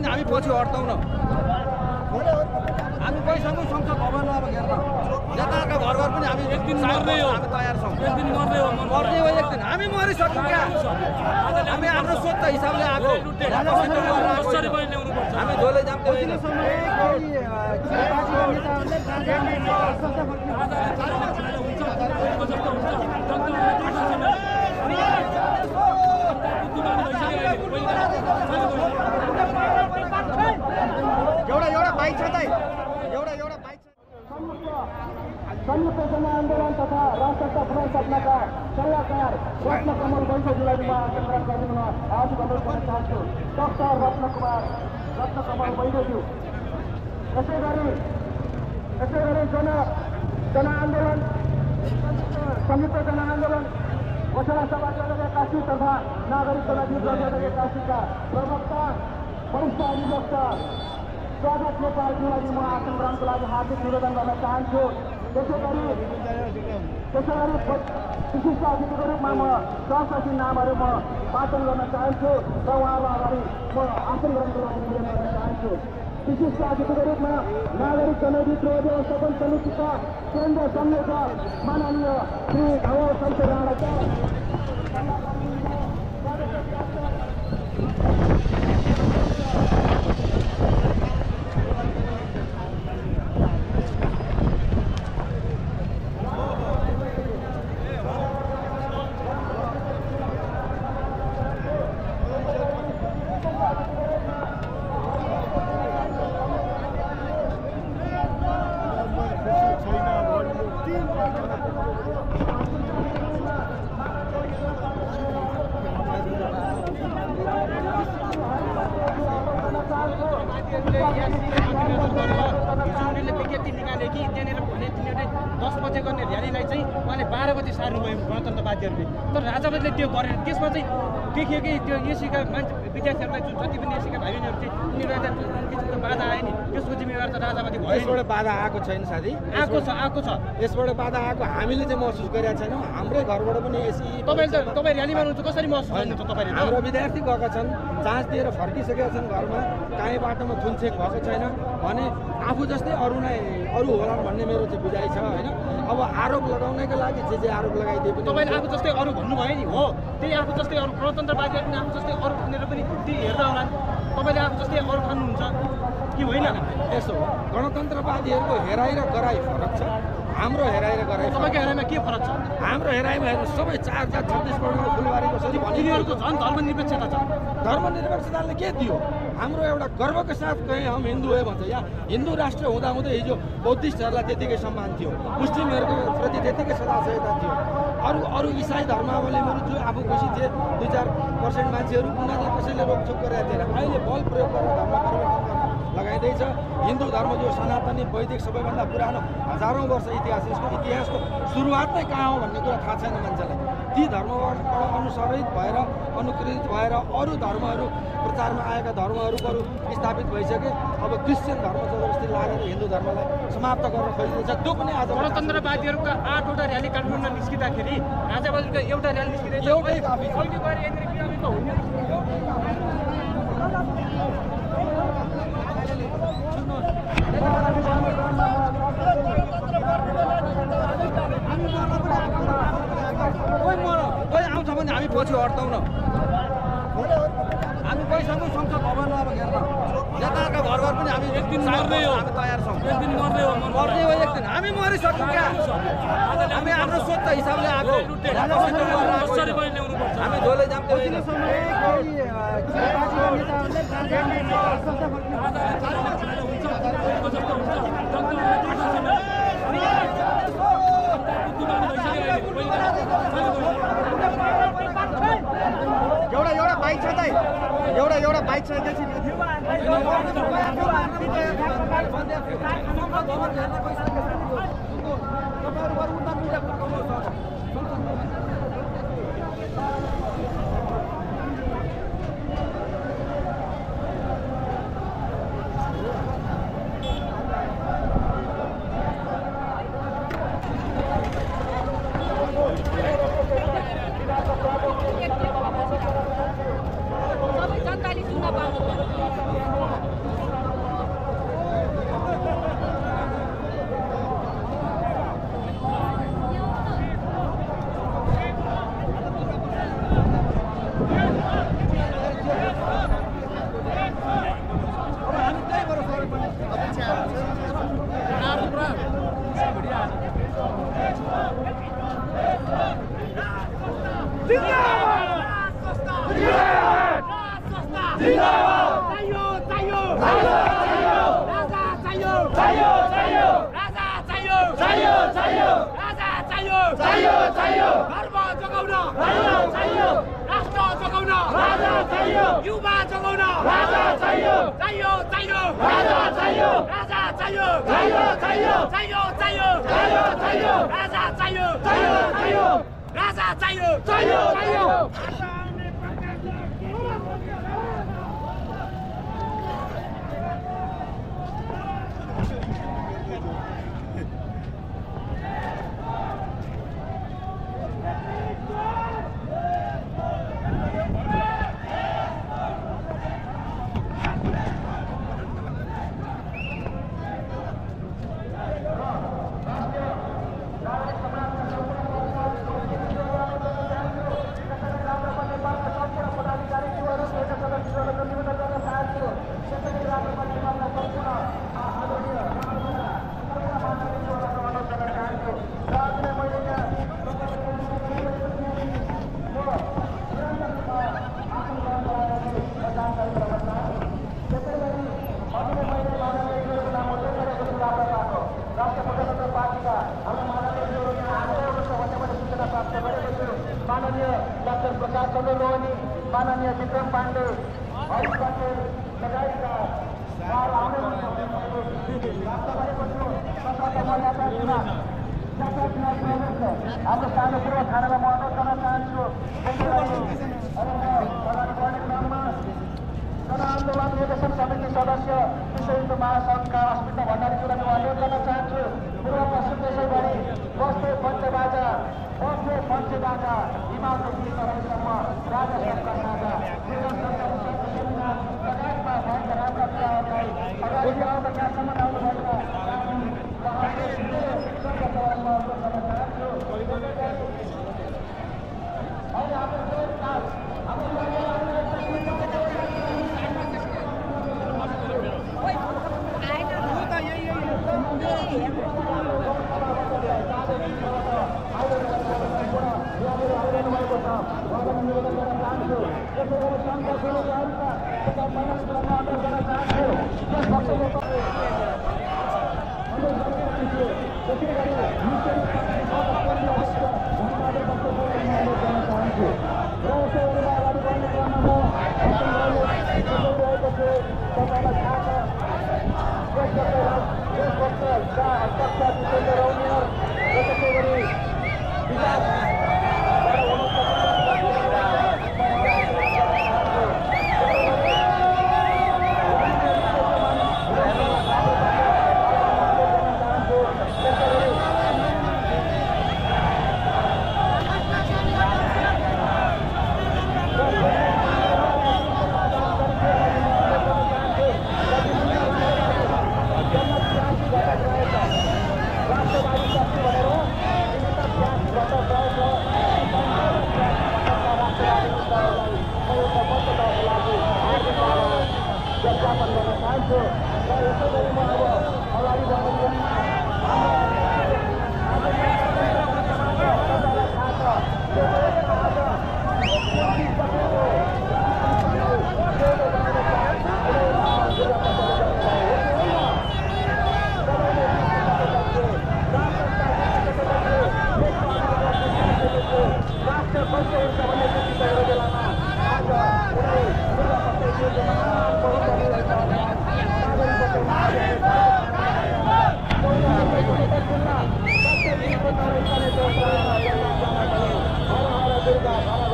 हामी पछि हट्छौँ न। हामी गइसक्यौँ संसद भवनमा अब हेर्न। नेताका घर घर पनि हामी एक दिन मर्ने हो, हामी तयार छौँ। एक दिन मर्ने हो एक दिन। हामी मरिसक्यौँ क्या। हामी आफ्नो सोच हिसाबले आएको। हामी झोले जाम एउटा बाइक छ त एउटा बाइक संयुक्त जनआन्दोलन तथा राष्ट्रका पुनर्स्थापनाका सल्लाहकार रत्नकमल वैद्यजीलाई म आग्रह गर्न आज अनुरोध गर्न चाहन्छु। डाक्टर रत्नकमल वैद्यज्यू। यसै गरी जनआन्दोलन संयुक्त जनआन्दोलन घोषणा सभा काशी तथा नागरिक जनाधिकार काशीका प्रवक्ता वरिष्ठ अधिवक्ता स्वागत नेपालजीलाई म आसनग्रहणको लागि हार्दिक निवेदन गर्न चाहन्छु। त्यसै गरी विशिष्ट अतिथिको रूपमा म 10 नामहरू म वाचन गर्न चाहन्छु र उहाँलाई अगाडि म आसन ग्रहणको लागि निवेदन गर्न चाहन्छु। विशिष्ट अतिथिको रूपमा नागरिक जनविद्रोह व्यवस्थापन समितिका केन्द्र संयोजक माननीय श्री धवल शमशेर राणा। विज्ञप्ति निकाले कि त्यहाँनिर भने तिनीहरूले 10 बजे गर्ने र्यालीलाई चाहिँ उहाँले 12 बजे सार्नुभयो गणतन्त्रवादीहरूले। तर राजावादीले त्यो गरेन। त्यसमा चाहिँ देखियो कि त्यो एसीका मान्छे विद्यार्थीहरूलाई जुन जति पनि एसीका भाइ बहिनीहरू थिए उनीहरूलाई बाधा आयो नि, त्यसको जिम्मेवार त राजावादी भयो। यसबाट बाधा आएको छैन साथी, आएको छ। यसबाट बाधा आएको हामीले चाहिँ महसुस गरेका छैनौँ। हाम्रै घरबाट पनि एसी तपाईँ र्यालीमा हुनुहुन्छ, कसरी महसुस गर्नुहुन्छ तपाईँले? हाम्रो विद्यार्थी गएका छन्, जाँच दिएर फर्किसकेका छन् घरमा, काहीँ बाटोमा थुनछेक भएको छैन भने आफू जस्तै अरू होला भन्ने मेरो चाहिँ बुझाइ छ होइन। अब आरोप लगाउनका लागि जे आरोप लगाइदिए पनि तपाईँले आफू जस्तै अरू भन्नुभयो नि हो, त्यही आफू जस्तै अरू गणतन्त्रवादीहरू पनि आफू जस्तै अरू भनेर पनि ती हेर्दा होला। तपाईँले आफू जस्तै अरू ठान्नुहुन्छ कि होइन? यसो हो, गणतन्त्रवादीहरूको हेराइ र गराइ फरक छ, हाम्रो हेराइ र गराइ। तपाईँको हेराइमा के फरक छ? हाम्रो हेराइमा हेर्नु सबै 4 जात छत्तीसगढको फुलबारीको सरी तिनीहरूको झन् धर्मनिरपेक्षता छ। धर्मनिरपेक्षताले के दियो? हाम्रो एउटा गर्वको साथ कहीँ हम हिन्दू है भन्छ। यहाँ हिन्दू राष्ट्र हुँदाहुँदै हिजो बौद्धिस्टहरूलाई त्यतिकै सम्मान थियो, मुस्लिमहरूको प्रति त्यतिकै सदाशयता थियो। अरू इसाई धर्मावलम्बीहरू जो आफू खुसी थिए 2-4% मान्छेहरू, उनीहरूलाई कसैले रोकछोक गरेका थिएन। अहिले बल प्रयोग गरेर धर्म परिवर्तन लगाइँदैछ। हिन्दू धर्म जो सनातनी वैदिक सबैभन्दा पुरानो हजारौँ वर्ष इतिहास, यसको इतिहासको सुरुवात नै कहाँ हो भन्ने कुरा थाहा छैन मान्छेलाई। ती धर्मबाट अनुसरित भएर अनुकृत भएर अरू धर्महरू प्रचारमा आएका धर्महरू बरु स्थापित भइसके। अब क्रिस्चियन धर्म जबरजस्ती लागेर हिन्दू धर्मलाई समाप्त गर्न खोजिँदैछ। त्यो पनि आज गणतन्त्रवादीहरूका 8वटा र्याली काठमाडौँमा निस्किँदाखेरि राजावादीको एउटा र्याली निस्किँदैछ। कोही आउँछ भने हामी पछि हट्छौँ न। हामी गइसक्यौँ संसद भवनमा अब हेर्न। नेताका घर घर पनि हामी एक दिन मर्ने हो, हामी तयार छौँ। एक दिन मर्ने हो एक दिन। हामी मरिसक्यौँ क्या। हामी आफ्नो सोच हिसाबले आएको। हामी झोले जाम एउटा बाइक छ त एउटा बाइक छ त्यसरी जनताले सुन्न पाउनु राष्ट्र जगाउन राजा चाहियो, युवा जगाउन राजा चाहियो, चाहियो चाहियो राजा चाहियो, राजा चाहियो, चाहियो चाहियो, चाहियो चाहियो, चाहियो चाहियो, राजा चाहियो, चाहियो चाहियो, राजा चाहियो, चाहियो चाहियो। माननीय डाक्टर प्रकाश चन्द्र लोहनी, माननीय विक्रम पाण्डे, हरि पटेल लगायतका आउने हाम्रो सानो पूर्व थानामा म अनुरोध गर्न चाहन्छु। जनआन्दोलन निर्देशन समिति सदस्य विश्व हिन्दू महासङ्घका अस्मिता भण्डारीज्यूलाई म अनुरोध गर्न चाहन्छु। पूर्व पश्चिम देशैभरि बस्दै पञ्चबाजा हिमालको गीतहरूसम्म राजा सबका साझा लगायतमा भएका राम्रा कुराहरूलाई अगाडि आउँदा त्यहाँसम्म आउनुभएका Hara Hara Durga, Hara